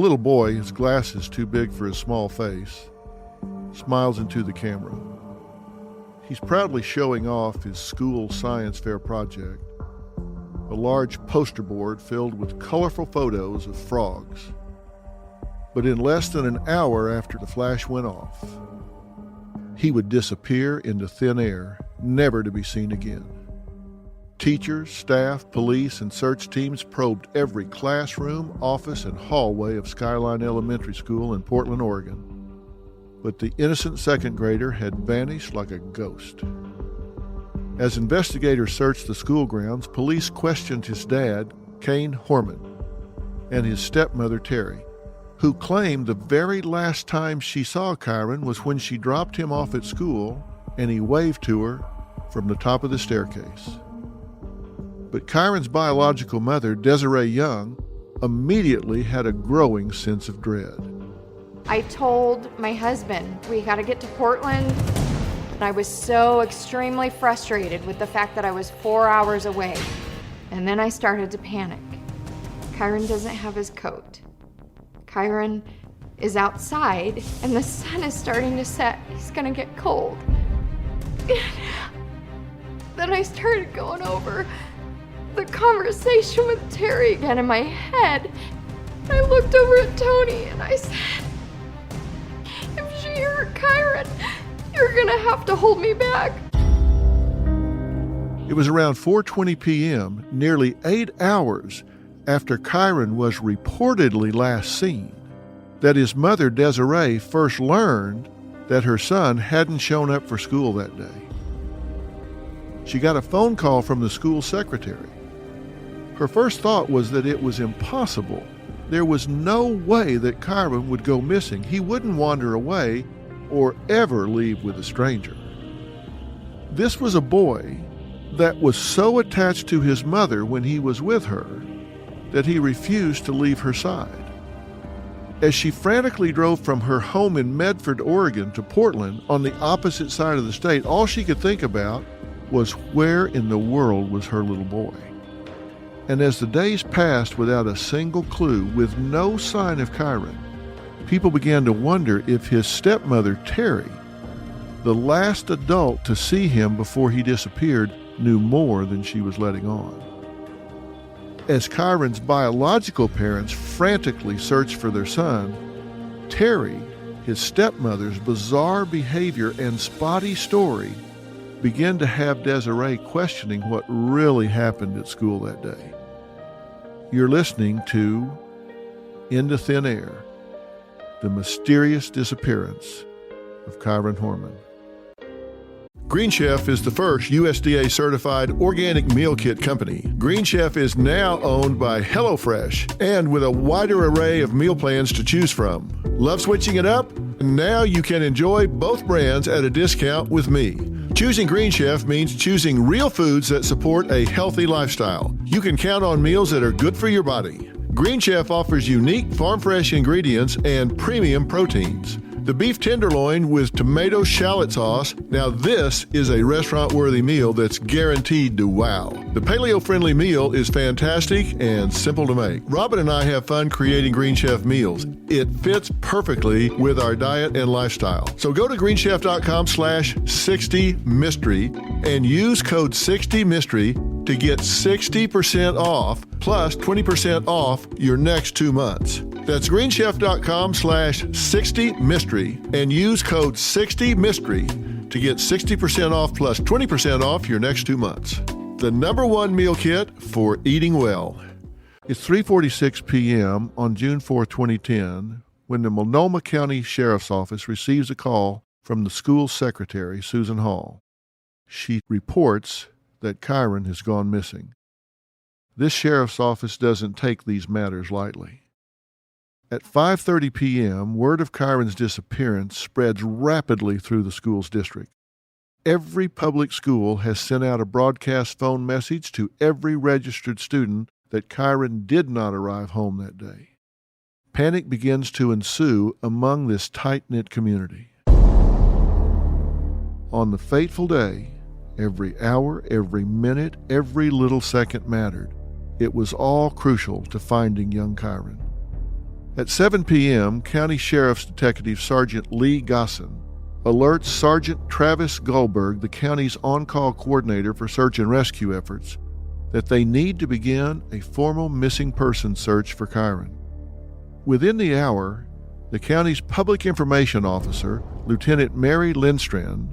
little boy, his glasses too big for his small face, smiles into the camera. He's proudly showing off his school science fair project, a large poster board filled with colorful photos of frogs. But in less than an hour after the flash went off, he would disappear into thin air, never to be seen again. Teachers, staff, police, and search teams probed every classroom, office, and hallway of Skyline Elementary School in Portland, Oregon. But the innocent second grader had vanished like a ghost. As investigators searched the school grounds, police questioned his dad, Kane Horman, and his stepmother, Terry, who claimed the very last time she saw Kyron was when she dropped him off at school and he waved to her from the top of the staircase. But Kyron's biological mother, Desiree Young, immediately had a growing sense of dread. I told my husband, we got to get to Portland. And I was so extremely frustrated with the fact that I was 4 hours away. And then I started to panic. Kyron doesn't have his coat. Kyron is outside and the sun is starting to set. He's gonna get cold. Then I started going over the conversation with Terry again in my head. I looked over at Tony and I said, if she hurt Kyron, you're gonna have to hold me back. It was around 4:20 p.m., nearly 8 hours after Kyron was reportedly last seen, that his mother, Desiree, first learned that her son hadn't shown up for school that day. She got a phone call from the school secretary. Her first thought was that it was impossible. There was no way that Kyron would go missing. He wouldn't wander away or ever leave with a stranger. This was a boy that was so attached to his mother when he was with her that he refused to leave her side. As she frantically drove from her home in Medford, Oregon to Portland on the opposite side of the state, all she could think about was where in the world was her little boy. And as the days passed without a single clue, with no sign of Kyron, people began to wonder if his stepmother, Terry, the last adult to see him before he disappeared, knew more than she was letting on. As Kyron's biological parents frantically searched for their son, Terry, his stepmother's bizarre behavior and spotty story began to have Desiree questioning what really happened at school that day. You're listening to Into Thin Air, the mysterious disappearance of Kyron Horman. Green Chef is the first USDA-certified organic meal kit company. Green Chef is now owned by HelloFresh and with a wider array of meal plans to choose from. Love switching it up? Now you can enjoy both brands at a discount with me. Choosing Green Chef means choosing real foods that support a healthy lifestyle. You can count on meals that are good for your body. Green Chef offers unique farm-fresh ingredients and premium proteins. The beef tenderloin with tomato shallot sauce, now this is a restaurant-worthy meal that's guaranteed to wow. The paleo-friendly meal is fantastic and simple to make. Robin and I have fun creating Green Chef meals. It fits perfectly with our diet and lifestyle. So go to greenchef.com/60mystery and use code 60mystery to get 60% off plus 20% off your next 2 months. That's greenchef.com/60mystery and use code 60mystery to get 60% off plus 20% off your next 2 months. The #1 meal kit for eating well. It's 3:46 p.m. on June 4, 2010, when the Multnomah County Sheriff's Office receives a call from the school secretary, Susan Hall. She reports that Kyron has gone missing. This sheriff's office doesn't take these matters lightly. At 5:30 p.m., word of Kyron's disappearance spreads rapidly through the school's district. Every public school has sent out a broadcast phone message to every registered student that Kyron did not arrive home that day. Panic begins to ensue among this tight-knit community. On the fateful day, every hour, every minute, every little second mattered. It was all crucial to finding young Kyron. At 7 p.m., County Sheriff's Detective Sergeant Lee Gosson alerts Sergeant Travis Goldberg, the county's on-call coordinator for search and rescue efforts, that they need to begin a formal missing person search for Kyron. Within the hour, the county's public information officer, Lieutenant Mary Lindstrand,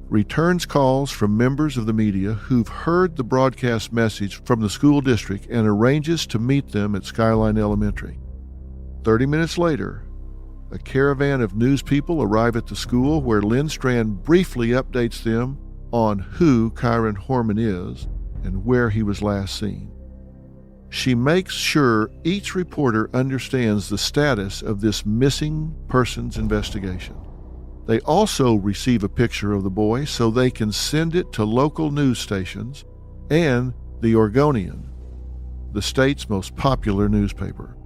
returns calls from members of the media who've heard the broadcast message from the school district and arranges to meet them at Skyline Elementary. 30 minutes later, a caravan of news people arrive at the school where Lindstrand briefly updates them on who Kyron Horman is and where he was last seen. She makes sure each reporter understands the status of this missing persons investigation. They also receive a picture of the boy so they can send it to local news stations and the Oregonian, the state's most popular newspaper.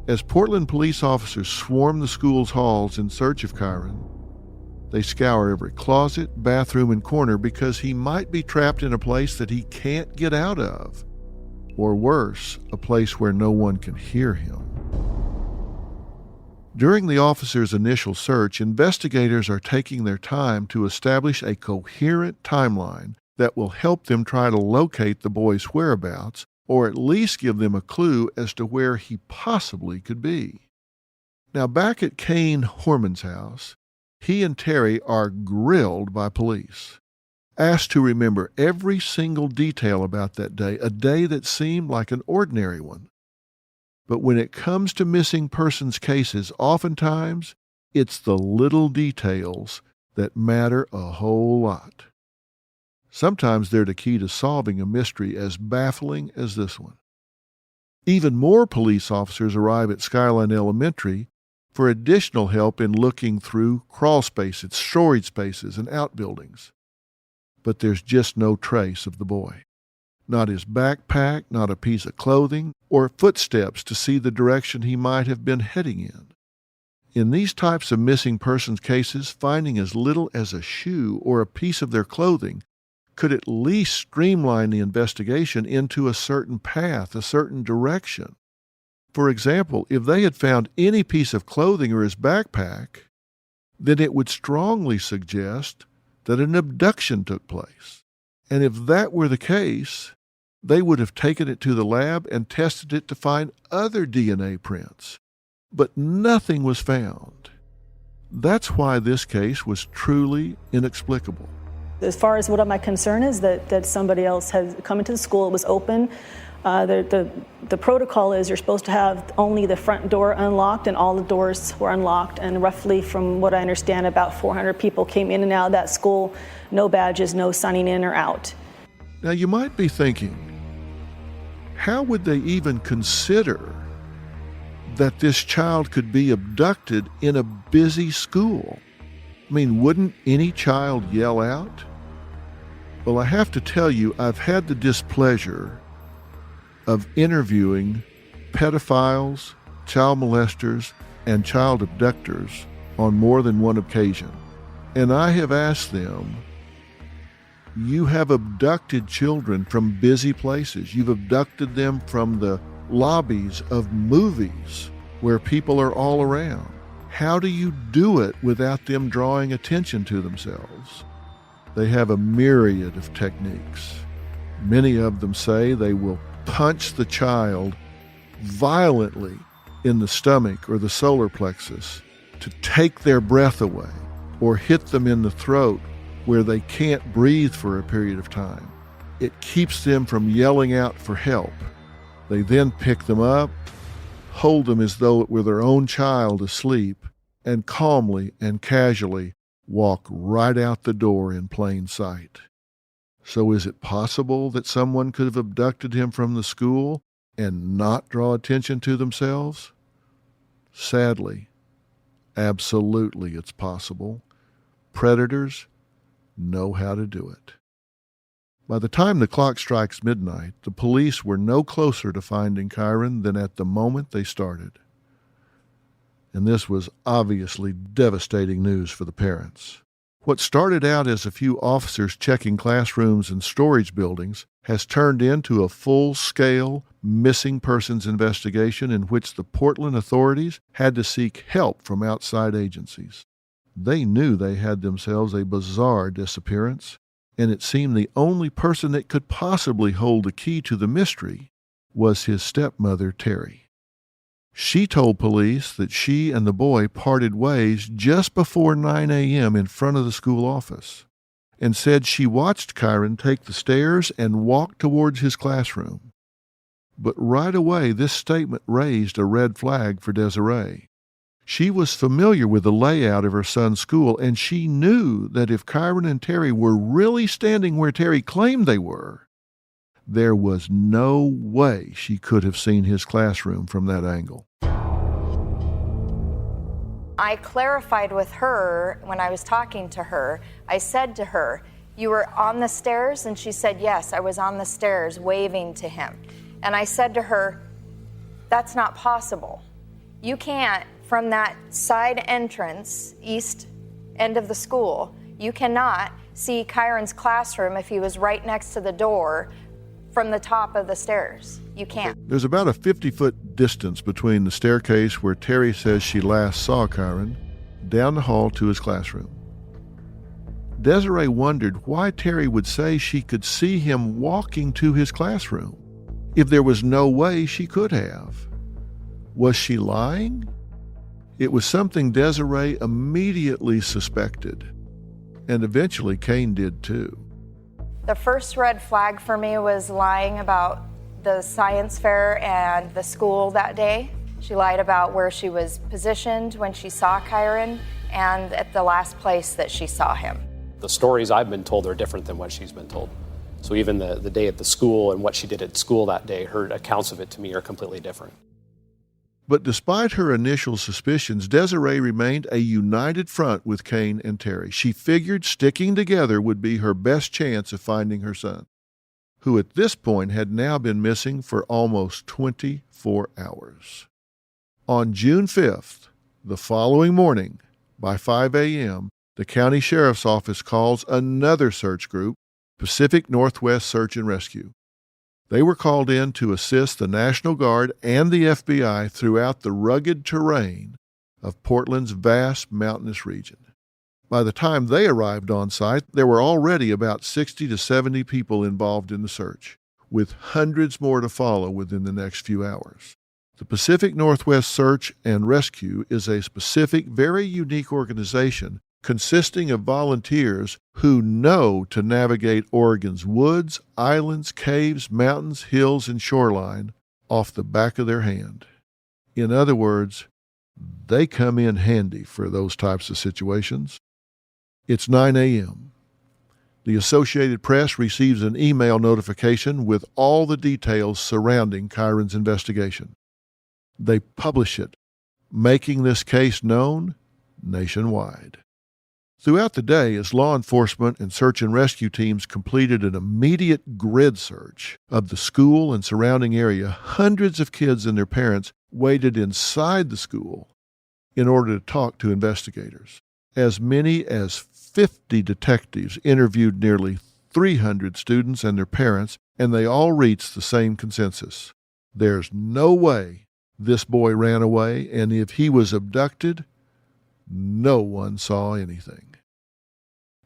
As Portland police officers swarm the school's halls in search of Kyron, they scour every closet, bathroom, and corner because he might be trapped in a place that he can't get out of, or worse, a place where no one can hear him. During the officers' initial search, investigators are taking their time to establish a coherent timeline that will help them try to locate the boy's whereabouts, or at least give them a clue as to where he possibly could be. Now, back at Kane Horman's house, he and Terry are grilled by police, asked to remember every single detail about that day, a day that seemed like an ordinary one. But when it comes to missing persons cases, oftentimes it's the little details that matter a whole lot. Sometimes they're the key to solving a mystery as baffling as this one. Even more police officers arrive at Skyline Elementary for additional help in looking through crawl spaces, storage spaces, and outbuildings. But there's just no trace of the boy. Not his backpack, not a piece of clothing, or footsteps to see the direction he might have been heading in. In these types of missing persons cases, finding as little as a shoe or a piece of their clothing could at least streamline the investigation into a certain path, a certain direction. For example, if they had found any piece of clothing or his backpack, then it would strongly suggest that an abduction took place. And if that were the case, they would have taken it to the lab and tested it to find other DNA prints. But nothing was found. That's why this case was truly inexplicable. As far as what my concern is, that somebody else has come into the school, it was open. The protocol is you're supposed to have only the front door unlocked, and all the doors were unlocked. And roughly, from what I understand, about 400 people came in and out of that school, no badges, no signing in or out. Now you might be thinking, how would they even consider that this child could be abducted in a busy school? I mean, wouldn't any child yell out? Well, I have to tell you, I've had the displeasure of interviewing pedophiles, child molesters, and child abductors on more than one occasion. And I have asked them, you have abducted children from busy places. You've abducted them from the lobbies of movies where people are all around. How do you do it without them drawing attention to themselves? They have a myriad of techniques. Many of them say they will punch the child violently in the stomach or the solar plexus to take their breath away, or hit them in the throat where they can't breathe for a period of time. It keeps them from yelling out for help. They then pick them up, hold them as though it were their own child asleep, and calmly and casually walk right out the door in plain sight. So is it possible that someone could have abducted him from the school and not draw attention to themselves? Sadly, absolutely it's possible. Predators know how to do it. By the time the clock strikes midnight, the police were no closer to finding Kyron than at the moment they started. And this was obviously devastating news for the parents. What started out as a few officers checking classrooms and storage buildings has turned into a full-scale missing persons investigation in which the Portland authorities had to seek help from outside agencies. They knew they had themselves a bizarre disappearance, and it seemed the only person that could possibly hold the key to the mystery was his stepmother, Terry. She told police that she and the boy parted ways just before 9 a.m. in front of the school office, and said she watched Kyron take the stairs and walk towards his classroom. But right away, this statement raised a red flag for Desiree. She was familiar with the layout of her son's school, and she knew that if Kyron and Terry were really standing where Terry claimed they were, there was no way she could have seen his classroom from that angle. I clarified with her when I was talking to her. I said to her, "You were on the stairs?" And she said, "Yes, I was on the stairs waving to him." And I said to her, "That's not possible. You can't, from that side entrance, east end of the school, you cannot see Kyron's classroom if he was right next to the door from the top of the stairs. You can't." There's about a 50-foot distance between the staircase where Terry says she last saw Kyron down the hall to his classroom. Desiree wondered why Terry would say she could see him walking to his classroom if there was no way she could have. Was she lying? It was something Desiree immediately suspected, and eventually Kane did too. The first red flag for me was lying about the science fair and the school that day. She lied about where she was positioned when she saw Kyron and at the last place that she saw him. The stories I've been told are different than what she's been told. So even the day at the school and what she did at school that day, her accounts of it to me are completely different. But despite her initial suspicions, Desiree remained a united front with Kane and Terry. She figured sticking together would be her best chance of finding her son, who at this point had now been missing for almost 24 hours. On June 5th, the following morning, by 5 a.m., the county sheriff's office calls another search group, Pacific Northwest Search and Rescue. They were called in to assist the National Guard and the FBI throughout the rugged terrain of Portland's vast mountainous region. By the time they arrived on site, there were already about 60 to 70 people involved in the search, with hundreds more to follow within the next few hours. The Pacific Northwest Search and Rescue is a specific, very unique organization consisting of volunteers who know to navigate Oregon's woods, islands, caves, mountains, hills, and shoreline off the back of their hand. In other words, they come in handy for those types of situations. It's 9 a.m. The Associated Press receives an email notification with all the details surrounding Kyron's investigation. They publish it, making this case known nationwide. Throughout the day, as law enforcement and search and rescue teams completed an immediate grid search of the school and surrounding area, hundreds of kids and their parents waited inside the school in order to talk to investigators. As many as 50 detectives interviewed nearly 300 students and their parents, and they all reached the same consensus. There's no way this boy ran away, and if he was abducted, no one saw anything.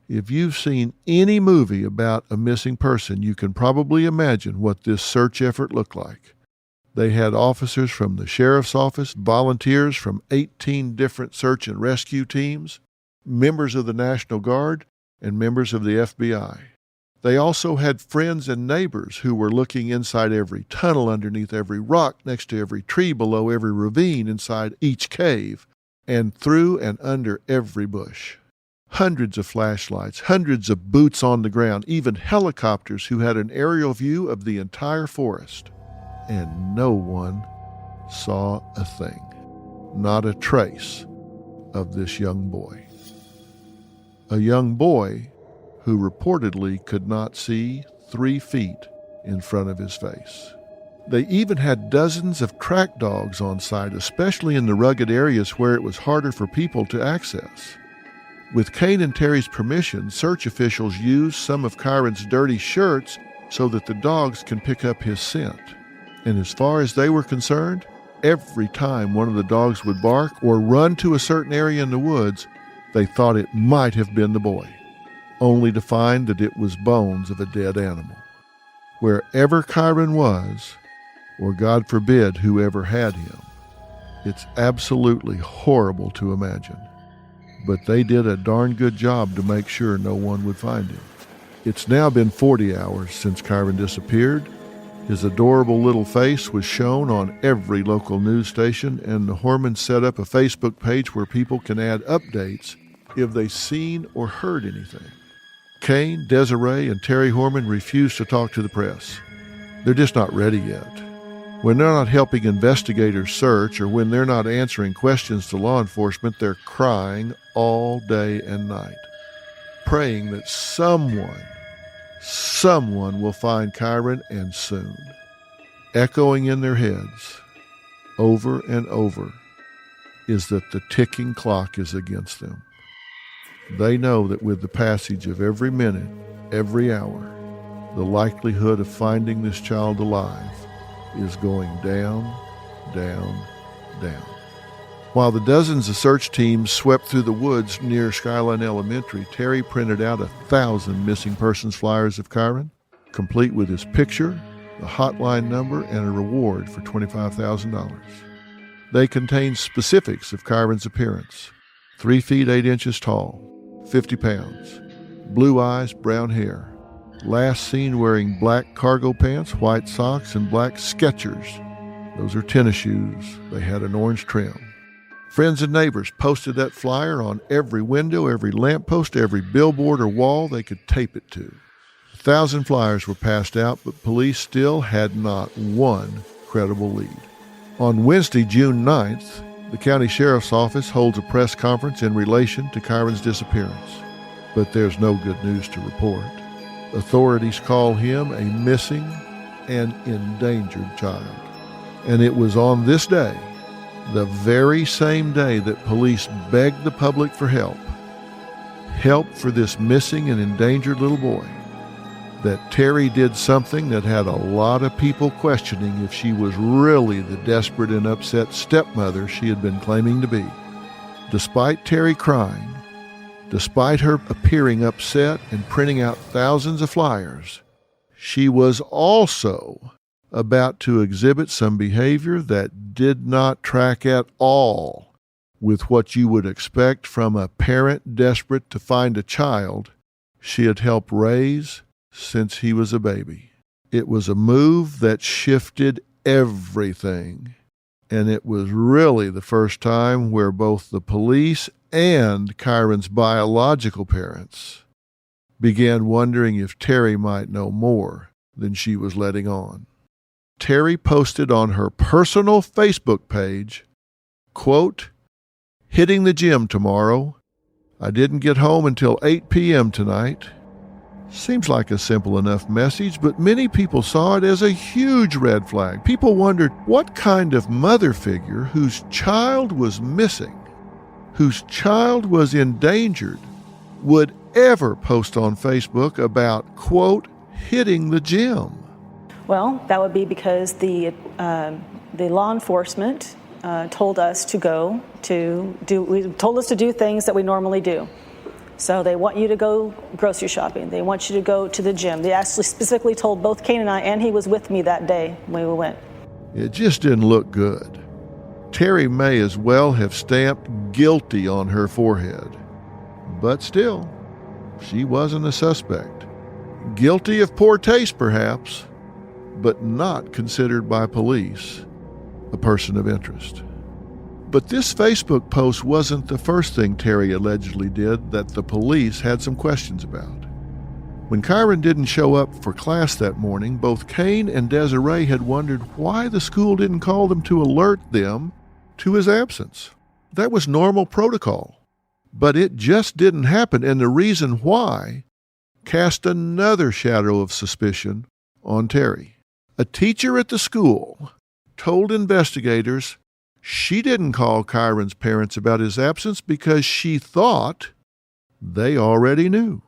If you've seen any movie about a missing person, you can probably imagine what this search effort looked like. They had officers from the sheriff's office, volunteers from 18 different search and rescue teams, members of the National Guard, and members of the FBI. They also had friends and neighbors who were looking inside every tunnel, underneath every rock, next to every tree, below every ravine, inside each cave, and through and under every bush. Hundreds of flashlights, hundreds of boots on the ground, even helicopters who had an aerial view of the entire forest. And no one saw a thing, not a trace of this young boy. A young boy who reportedly could not see 3 feet in front of his face. They even had dozens of track dogs on site, especially in the rugged areas where it was harder for people to access. With Kane and Terry's permission, search officials used some of Kyron's dirty shirts so that the dogs can pick up his scent. And as far as they were concerned, every time one of the dogs would bark or run to a certain area in the woods, they thought it might have been the boy, only to find that it was bones of a dead animal. Wherever Kyron was, or God forbid whoever had him, it's absolutely horrible to imagine. But they did a darn good job to make sure no one would find him. It's now been 40 hours since Kyron disappeared. His adorable little face was shown on every local news station, and the Hormans set up a Facebook page where people can add updates if they've seen or heard anything. Kane, Desiree, and Terry Horman refuse to talk to the press. They're just not ready yet. When they're not helping investigators search or when they're not answering questions to law enforcement, they're crying all day and night, praying that someone will find Kyron, and soon. Echoing in their heads, over and over, is that the ticking clock is against them. They know that with the passage of every minute, every hour, the likelihood of finding this child alive is going down, down, down. While the dozens of search teams swept through the woods near Skyline Elementary, Terry printed out 1,000 missing persons flyers of Kyron, complete with his picture, the hotline number, and a reward for $25,000. They contained specifics of Kyron's appearance: 3 feet 8 inches tall, 50 pounds, blue eyes, brown hair, last seen wearing black cargo pants, white socks, and black Skechers. Those are tennis shoes. They had an orange trim. Friends and neighbors posted that flyer on every window, every lamppost, every billboard or wall they could tape it to. 1,000 flyers were passed out, but police still had not one credible lead. On Wednesday, June 9th, the county sheriff's office holds a press conference in relation to Kyron's disappearance. But there's no good news to report. Authorities call him a missing and endangered child. And it was on this day, the very same day that police begged the public for help for this missing and endangered little boy, that Terry did something that had a lot of people questioning if she was really the desperate and upset stepmother she had been claiming to be. Despite Terry crying, despite her appearing upset and printing out thousands of flyers, she was also about to exhibit some behavior that did not track at all with what you would expect from a parent desperate to find a child she had helped raise since he was a baby. It was a move that shifted everything, and it was really the first time where both the police and Kyron's biological parents began wondering if Terry might know more than she was letting on. Terry posted on her personal Facebook page, quote, "Hitting the gym tomorrow. I didn't get home until 8 p.m. tonight." Seems like a simple enough message, but many people saw it as a huge red flag. People wondered what kind of mother figure whose child was missing, whose child was endangered, would ever post on Facebook about, quote, hitting the gym. Well, that would be because the law enforcement told us to do things that we normally do. So they want you to go grocery shopping. They want you to go to the gym. They actually specifically told both Kane and I, and he was with me that day when we went. It just didn't look good. Terry may as well have stamped guilty on her forehead. But still, she wasn't a suspect. Guilty of poor taste, perhaps, but not considered by police a person of interest. But this Facebook post wasn't the first thing Terry allegedly did that the police had some questions about. When Kyron didn't show up for class that morning, both Kane and Desiree had wondered why the school didn't call them to alert them to his absence. That was normal protocol. But it just didn't happen, and the reason why cast another shadow of suspicion on Terry. A teacher at the school told investigators she didn't call Kyron's parents about his absence because she thought they already knew.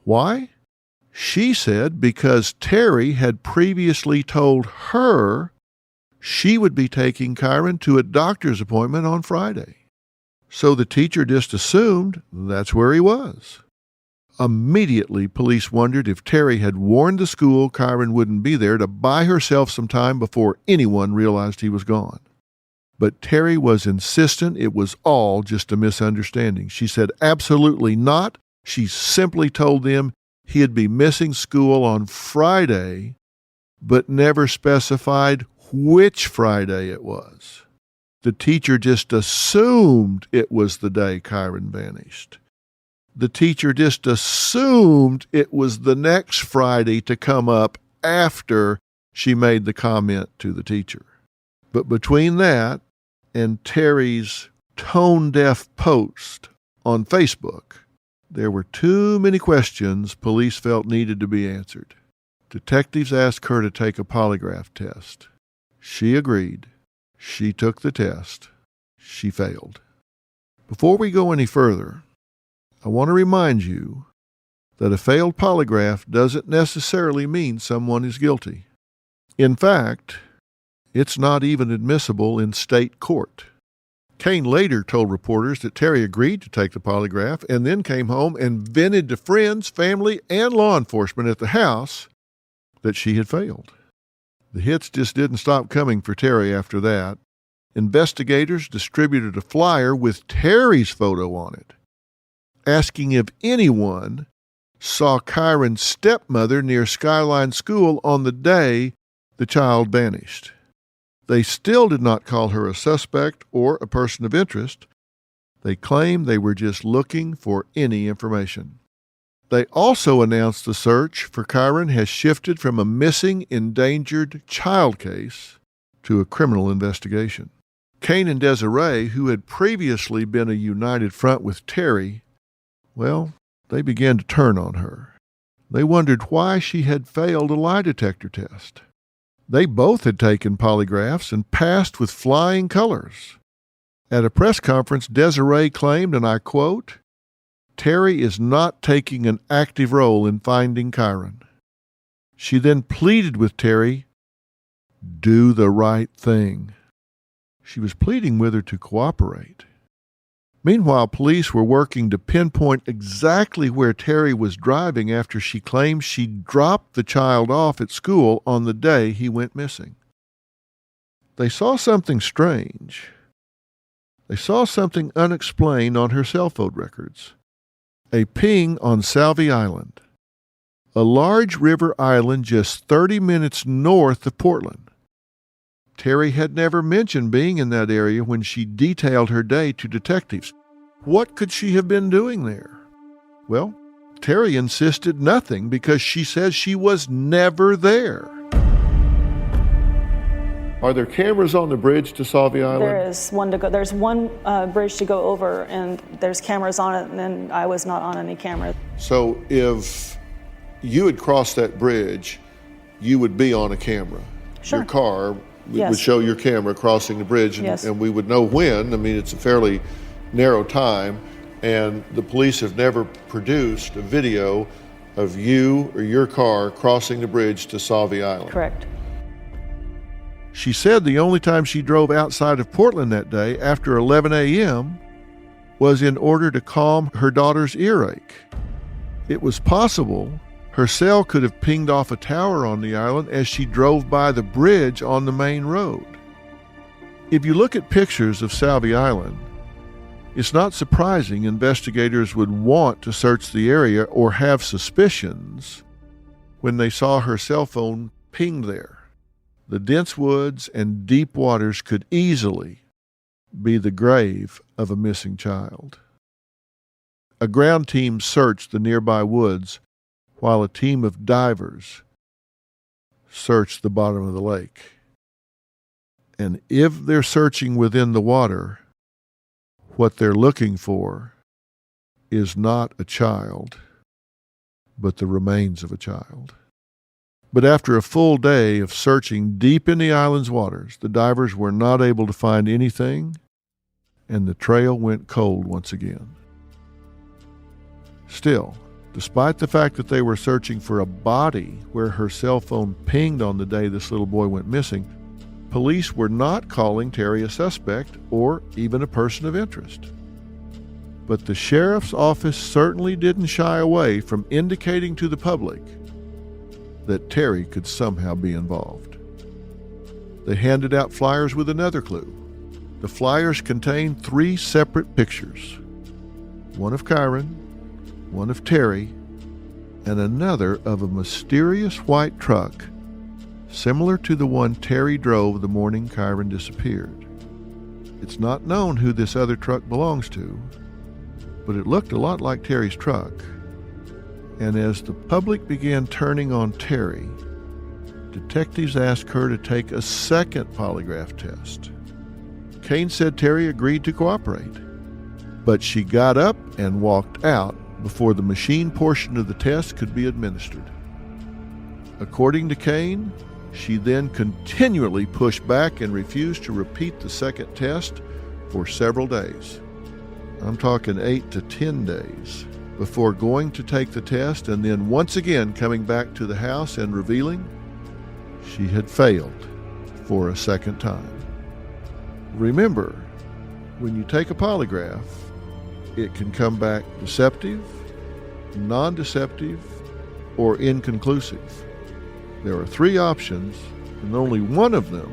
Why? She said because Terry had previously told her she would be taking Kyron to a doctor's appointment on Friday. So the teacher just assumed that's where he was. Immediately, police wondered if Terry had warned the school Kyron wouldn't be there to buy herself some time before anyone realized he was gone. But Terry was insistent it was all just a misunderstanding. She said absolutely not. She simply told them he'd be missing school on Friday, but never specified which Friday it was. The teacher just assumed it was the day Kyron vanished. The teacher just assumed it was the next Friday to come up after she made the comment to the teacher. But between that and Terry's tone-deaf post on Facebook, there were too many questions police felt needed to be answered. Detectives asked her to take a polygraph test. She agreed. She took the test. She failed. Before we go any further, I want to remind you that a failed polygraph doesn't necessarily mean someone is guilty. In fact, it's not even admissible in state court. Kane later told reporters that Terry agreed to take the polygraph and then came home and vented to friends, family, and law enforcement at the house that she had failed. The hits just didn't stop coming for Terry after that. Investigators distributed a flyer with Terry's photo on it, asking if anyone saw Kyron's stepmother near Skyline School on the day the child vanished. They still did not call her a suspect or a person of interest. They claimed they were just looking for any information. They also announced the search for Kyron has shifted from a missing, endangered child case to a criminal investigation. Kane and Desiree, who had previously been a united front with Terry, well, they began to turn on her. They wondered why she had failed a lie detector test. They both had taken polygraphs and passed with flying colors. At a press conference, Desiree claimed, and I quote, "Terry is not taking an active role in finding Kyron." She then pleaded with Terry, "Do the right thing." She was pleading with her to cooperate. Meanwhile, police were working to pinpoint exactly where Terry was driving after she claimed she dropped the child off at school on the day he went missing. They saw something strange. They saw something unexplained on her cell phone records. A ping on Salvie Island, a large river island just 30 minutes north of Portland. Terry had never mentioned being in that area when she detailed her day to detectives. What could she have been doing there? Well, Terry insisted nothing because she says she was never there. Are there cameras on the bridge to Salvie Island? There is one to go. There's one bridge to go over, and there's cameras on it, and then I was not on any camera. So if you had crossed that bridge, you would be on a camera. Sure. Your car Yes. would show your camera crossing the bridge, and, Yes. and we would know when. I mean, it's a fairly narrow time, and the police have never produced a video of you or your car crossing the bridge to Salvie Island. Correct. She said the only time she drove outside of Portland that day after 11 a.m. was in order to calm her daughter's earache. It was possible her cell could have pinged off a tower on the island as she drove by the bridge on the main road. If you look at pictures of Salvie Island, it's not surprising investigators would want to search the area or have suspicions when they saw her cell phone pinged there. The dense woods and deep waters could easily be the grave of a missing child. A ground team searched the nearby woods while a team of divers searched the bottom of the lake. And if they're searching within the water, what they're looking for is not a child, but the remains of a child. But after a full day of searching deep in the island's waters, the divers were not able to find anything, and the trail went cold once again. Still, Despite the fact that they were searching for a body where her cell phone pinged on the day this little boy went missing, police were not calling Terry a suspect or even a person of interest. But the sheriff's office certainly didn't shy away from indicating to the public that Terry could somehow be involved. They handed out flyers with another clue. The flyers contained 3 separate pictures, one of Kyron, one of Terry, and another of a mysterious white truck similar to the one Terry drove the morning Kyron disappeared. It's not known who this other truck belongs to, but it looked a lot like Terry's truck. And as the public began turning on Terry, detectives asked her to take a second polygraph test. Kane said Terry agreed to cooperate, but she got up and walked out before the machine portion of the test could be administered. According to Kane, she then continually pushed back and refused to repeat the second test for several days. I'm talking 8 to 10 days, before going to take the test and then once again coming back to the house and revealing she had failed for a second time. Remember, when you take a polygraph, it can come back deceptive, non-deceptive, or inconclusive. There are 3 options, and only one of them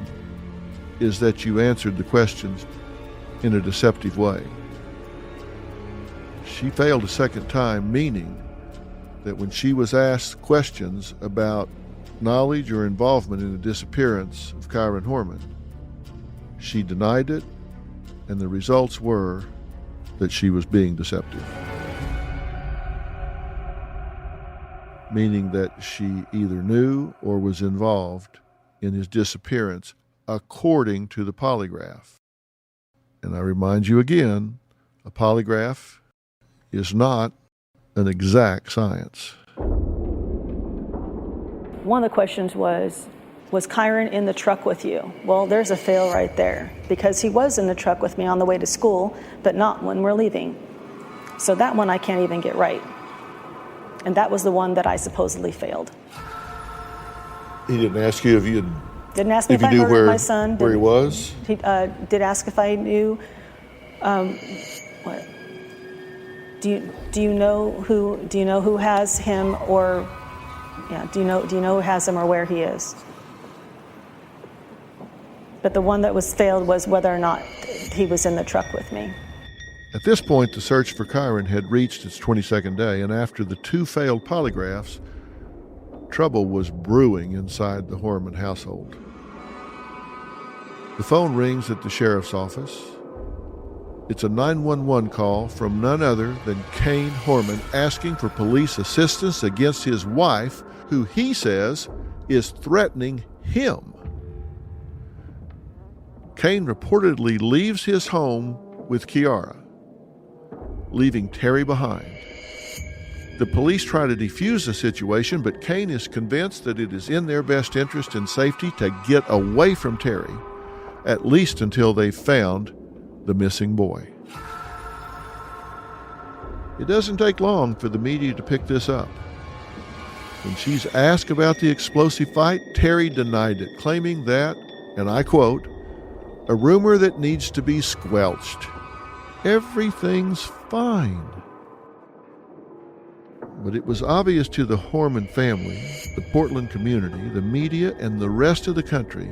is that you answered the questions in a deceptive way. She failed a second time, meaning that when she was asked questions about knowledge or involvement in the disappearance of Kyron Horman, she denied it, and the results were that she was being deceptive. Meaning that she either knew or was involved in his disappearance according to the polygraph. And I remind you again, a polygraph is not an exact science. One of the questions was Kyron in the truck with you? Well, there's a fail right there, because he was in the truck with me on the way to school, but not when we're leaving. So that one I can't even get right. And that was the one that I supposedly failed. He didn't ask you if you Didn't ask me if I murdered my son. Where he was? He did ask if I knew. What? Do you know who has him, or do you know who has him or where he is? But the one that was failed was whether or not he was in the truck with me. At this point, the search for Kyron had reached its 22nd day, and after the 2 failed polygraphs, trouble was brewing inside the Horman household. The phone rings at the sheriff's office. It's a 911 call from none other than Kane Horman asking for police assistance against his wife, who he says is threatening him. Kane reportedly leaves his home with Kiara, leaving Terry behind. The police try to defuse the situation, but Kane is convinced that it is in their best interest and safety to get away from Terry, at least until they've found the missing boy. It doesn't take long for the media to pick this up. When she's asked about the explosive fight, Terry denied it, claiming that, and I quote, "a rumor that needs to be squelched. Everything's fine." But it was obvious to the Horman family, the Portland community, the media, and the rest of the country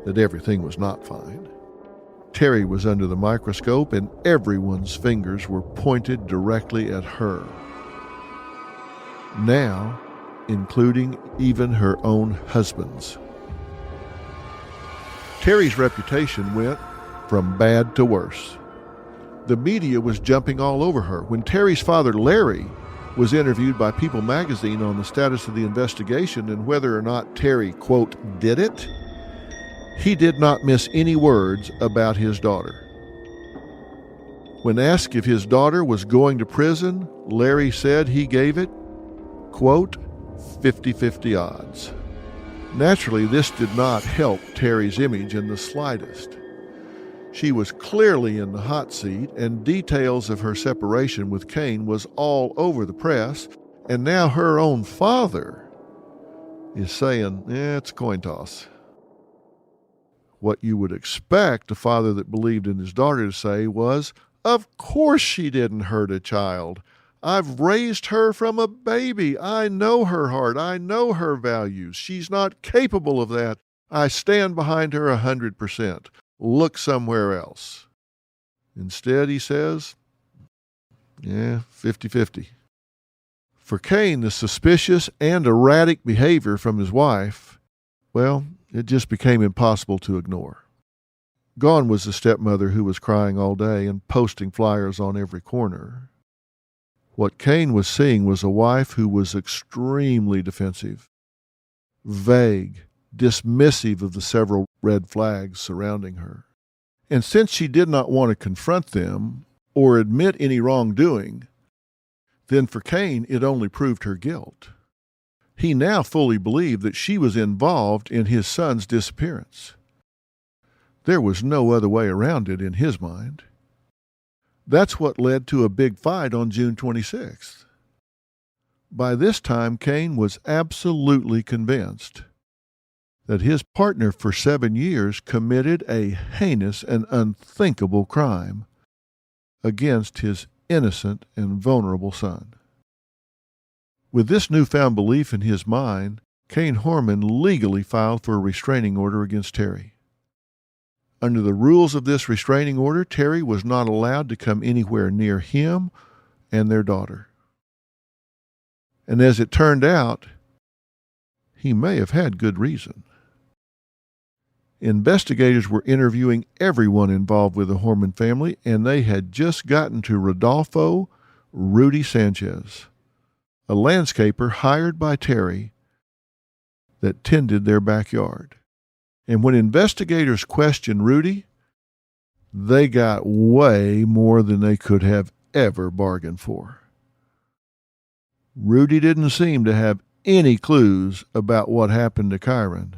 that everything was not fine. Terry was under the microscope, and everyone's fingers were pointed directly at her. Now, including even her own husband's. Terry's reputation went from bad to worse. The media was jumping all over her. When Terry's father, Larry, was interviewed by People magazine on the status of the investigation and whether or not Terry, quote, did it, he did not miss any words about his daughter. When asked if his daughter was going to prison, Larry said he gave it, quote, 50-50 odds. Naturally, this did not help Terry's image in the slightest. She was clearly in the hot seat, and details of her separation with Kane was all over the press, And now her own father is saying, it's a coin toss. What you would expect a father that believed in his daughter to say was, of course she didn't hurt a child. I've raised her from a baby. I know her heart. I know her values. She's not capable of that. I stand behind her 100%. Look somewhere else. Instead, he says, 50-50. For Cain, the suspicious and erratic behavior from his wife, well, it just became impossible to ignore. Gone was the stepmother who was crying all day and posting flyers on every corner. What Cain was seeing was a wife who was extremely defensive, vague, dismissive of the several red flags surrounding her. And since she did not want to confront them or admit any wrongdoing, then for Cain it only proved her guilt. He now fully believed that she was involved in his son's disappearance. There was no other way around it in his mind. That's what led to a big fight on June 26th. By this time, Cain was absolutely convinced that his partner for 7 years committed a heinous and unthinkable crime against his innocent and vulnerable son. With this newfound belief in his mind, Cain Horman legally filed for a restraining order against Terry. Under the rules of this restraining order, Terry was not allowed to come anywhere near him and their daughter. And as it turned out, he may have had good reason. Investigators were interviewing everyone involved with the Horman family, and they had just gotten to Rodolfo Rudy Sanchez, a landscaper hired by Terry that tended their backyard. And when investigators questioned Rudy, they got way more than they could have ever bargained for. Rudy didn't seem to have any clues about what happened to Kyron,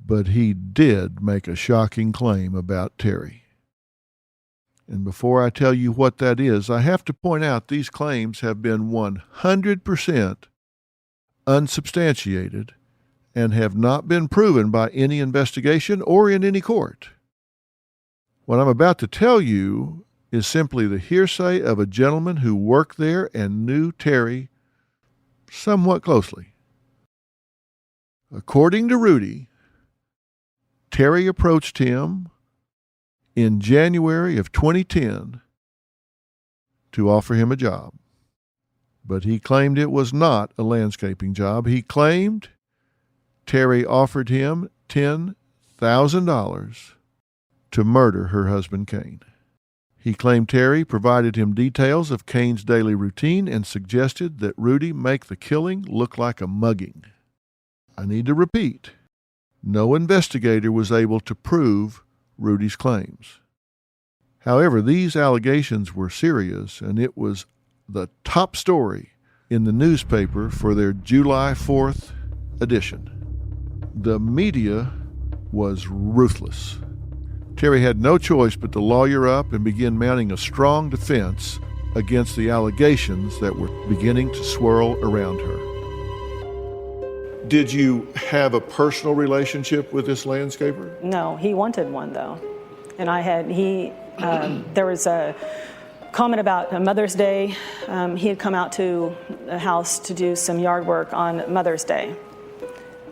but he did make a shocking claim about Terry. And before I tell you what that is, I have to point out these claims have been 100% unsubstantiated and have not been proven by any investigation or in any court. What I'm about to tell you is simply the hearsay of a gentleman who worked there and knew Terry somewhat closely. According to Rudy, Terry approached him in January of 2010 to offer him a job. But he claimed it was not a landscaping job. He claimed Terry offered him $10,000 to murder her husband Cain. He claimed Terry provided him details of Cain's daily routine and suggested that Rudy make the killing look like a mugging. I need to repeat, no investigator was able to prove Rudy's claims. However, these allegations were serious, and it was the top story in the newspaper for their July 4th edition. The media was ruthless. Terry had no choice but to lawyer up and begin mounting a strong defense against the allegations that were beginning to swirl around her. Did you have a personal relationship with this landscaper? No, he wanted one though. And there was a comment about Mother's Day. He had come out to the house to do some yard work on Mother's Day.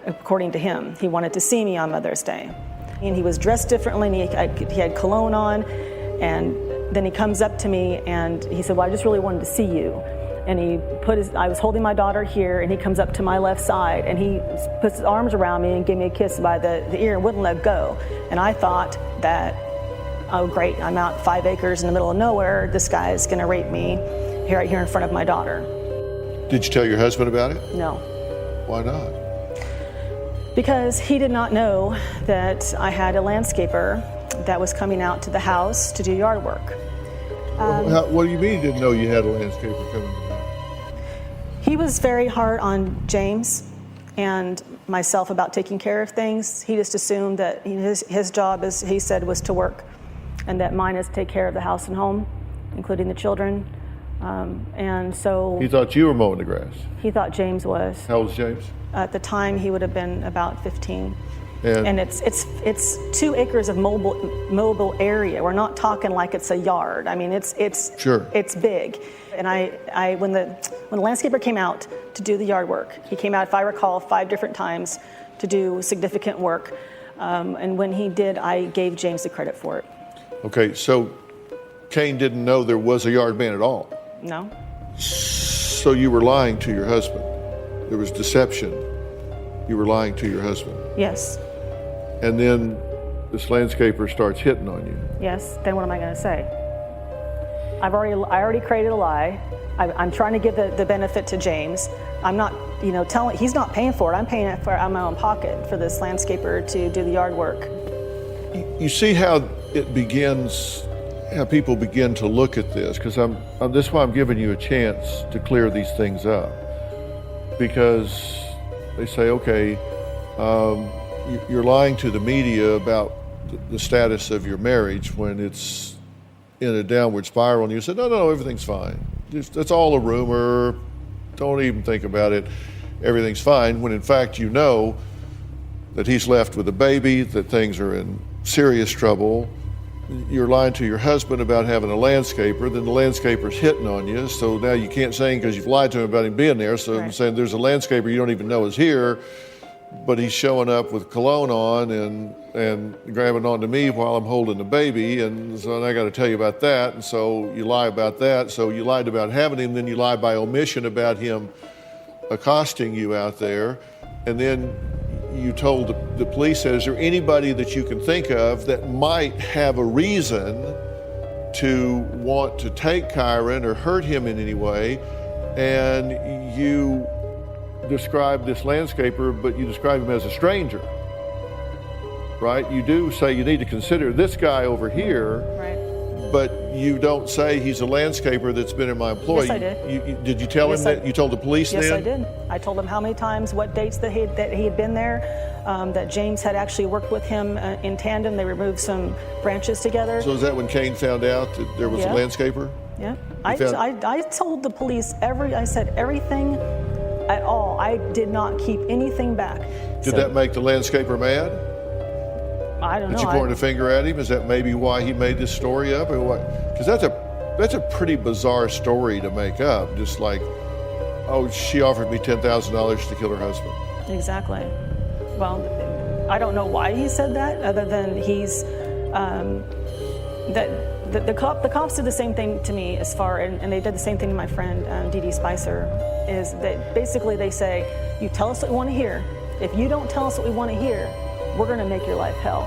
According to him, he wanted to see me on Mother's Day. And he was dressed differently, and he had cologne on, and then he comes up to me and he said, well, I just really wanted to see you. And I was holding my daughter here, and he comes up to my left side, and he puts his arms around me and gave me a kiss by the ear and wouldn't let go. And I thought that, oh great, I'm out 5 acres in the middle of nowhere, this guy is gonna rape me right here in front of my daughter. Did you tell your husband about it? No. Why not? Because he did not know that I had a landscaper that was coming out to the house to do yard work. What do you mean you didn't know you had a landscaper coming to the house? He was very hard on James and myself about taking care of things. He just assumed that his job, as he said, was to work, and that mine is to take care of the house and home, including the children. And so He thought you were mowing the grass. he thought James was. How old is James? At the time, he would have been about 15. And, And it's 2 acres of mobile area. We're not talking like it's a yard. I mean, it's Sure. It's big. And I when the landscaper came out to do the yard work, he came out, if I recall, 5 different times to do significant work. And when he did, I gave James the credit for it. okay, so Kane didn't know there was a yard man at all. No? So you were lying to your husband. There was deception. You were lying to your husband. Yes. And then this landscaper starts hitting on you. Yes. Then what am I going to say? I already created a lie. I'm trying to give the benefit to James. I'm not, telling, he's not paying for it. I'm paying it out of my own pocket for this landscaper to do the yard work. You see how it begins, how people begin to look at this, because this is why I'm giving you a chance to clear these things up. Because they say, okay, you're lying to the media about the status of your marriage when it's in a downward spiral, and you said, no, everything's fine. That's all a rumor. Don't even think about it. Everything's fine, when in fact you know that he's left with a baby, that things are in serious trouble. You're lying to your husband about having a landscaper, then the landscaper's hitting on you, so now you can't say because you've lied to him about him being there, so Right. saying there's a landscaper you don't even know is here, but he's showing up with cologne on and grabbing onto me while I'm holding the baby, and so I got to tell you about that, and so you lie about that. So you lied about having him, then you lie by omission about him accosting you out there, and then you told the police, is there anybody that you can think of that might have a reason to want to take Kyron or hurt him in any way? And you describe this landscaper, but you describe him as a stranger, right? You do say you need to consider this guy over here, Right. but you don't say he's a landscaper that's been in my employ. Yes, I did. Did you tell Yes, him that? You told the police Yes, then? I did. I told him how many times, what dates that he had been there, that James had actually worked with him in tandem. They removed some branches together. So is that when Kane found out that there was Yeah. a landscaper? Yeah. found- I told the police I said everything at all. I did not keep anything back. Did that make the landscaper mad? I don't know. Did you point a finger at him? Is that maybe why he made this story up, or what? Because that's a pretty bizarre story to make up. Just like, oh, she offered me $10,000 to kill her husband. Exactly. Well, I don't know why he said that, other than he's that the cops did the same thing to me and they did the same thing to my friend Dee Dee Spicer. Is that basically they say, you tell us what we want to hear. If you don't tell us what we want to hear, we're going to make your life hell.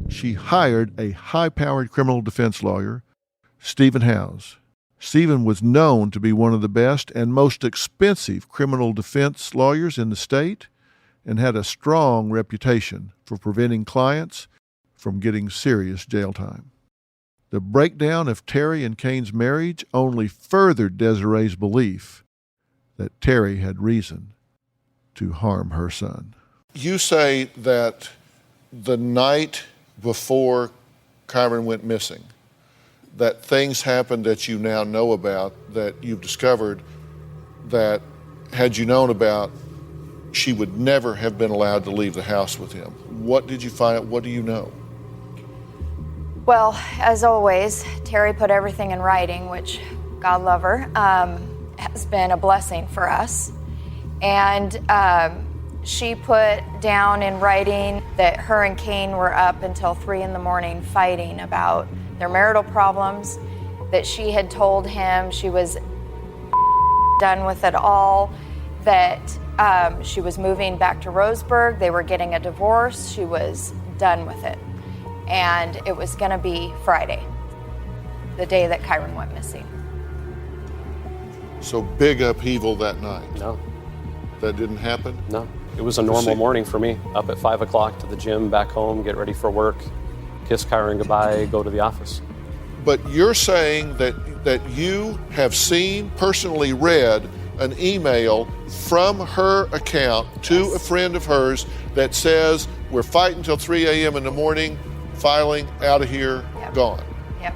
She hired a high-powered criminal defense lawyer, Stephen Howes. Stephen was known to be one of the best and most expensive criminal defense lawyers in the state and had a strong reputation for preventing clients from getting serious jail time. The breakdown of Terry and Kane's marriage only furthered Desiree's belief that Terry had reason to harm her son. You say that the night before Kyron went missing, that things happened that you now know about, that you've discovered that had you known about, she would never have been allowed to leave the house with him. What did you find out? What do you know? Well, as always, Terry put everything in writing, which, God love her, has been a blessing for us. And she put down in writing that her and Kane were up until 3 a.m. fighting about their marital problems, that she had told him she was done with it all, that she was moving back to Roseburg, they were getting a divorce, she was done with it. And it was going to be Friday, the day that Kyron went missing. So big upheaval that night. No, That didn't happen? no. It was a normal morning for me. Up at 5 o'clock to the gym, back home, get ready for work, kiss Kyron goodbye, go to the office. But you're saying that you have seen, personally read, an email from her account to a friend of hers that says, we're fighting till 3 a.m. in the morning, filing, out of here, Yep. gone. Yep.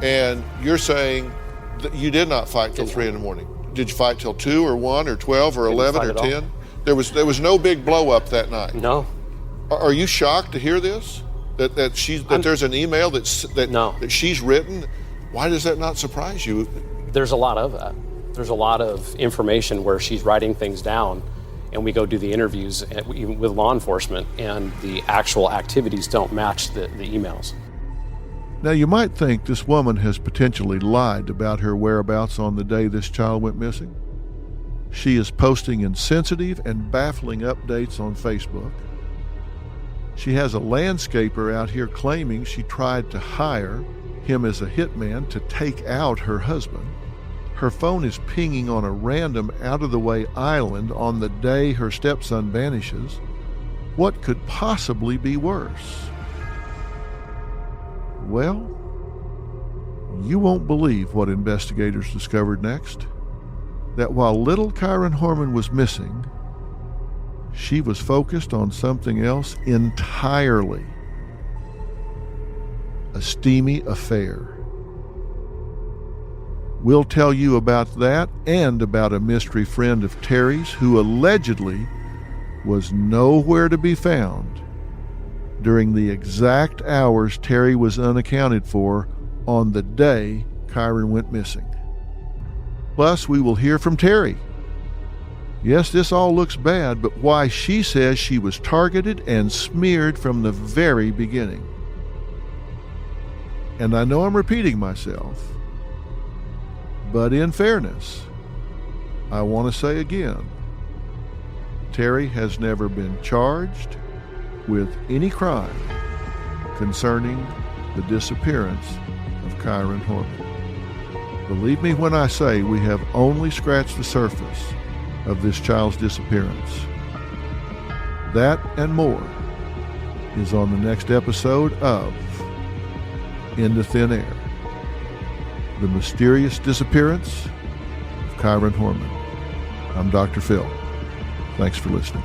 And you're saying that you did not fight till 3 in the morning. Did you fight till 2 or 1 or 12 or 11 or 10? There was no big blow up that night. No. Are you shocked to hear this? That there's an email that she's written? Why does that not surprise you? There's a lot of that. There's a lot of information where she's writing things down, and we go do the interviews with law enforcement, and the actual activities don't match the emails. Now, you might think this woman has potentially lied about her whereabouts on the day this child went missing. She is posting insensitive and baffling updates on Facebook. She has a landscaper out here claiming she tried to hire him as a hitman to take out her husband. Her phone is pinging on a random out-of-the-way island on the day her stepson vanishes. What could possibly be worse? Well, you won't believe what investigators discovered next. That while little Kyron Horman was missing, she was focused on something else entirely. A steamy affair. We'll tell you about that and about a mystery friend of Terry's who allegedly was nowhere to be found during the exact hours Terry was unaccounted for on the day Kyron went missing. Plus, we will hear from Terry. Yes, this all looks bad, but why she says she was targeted and smeared from the very beginning. And I know I'm repeating myself, but in fairness, I want to say again, Terry has never been charged with any crime concerning the disappearance of Kyron Horman. Believe me when I say we have only scratched the surface of this child's disappearance. That and more is on the next episode of Into Thin Air, the mysterious disappearance of Kyron Horman. I'm Dr. Phil. Thanks for listening.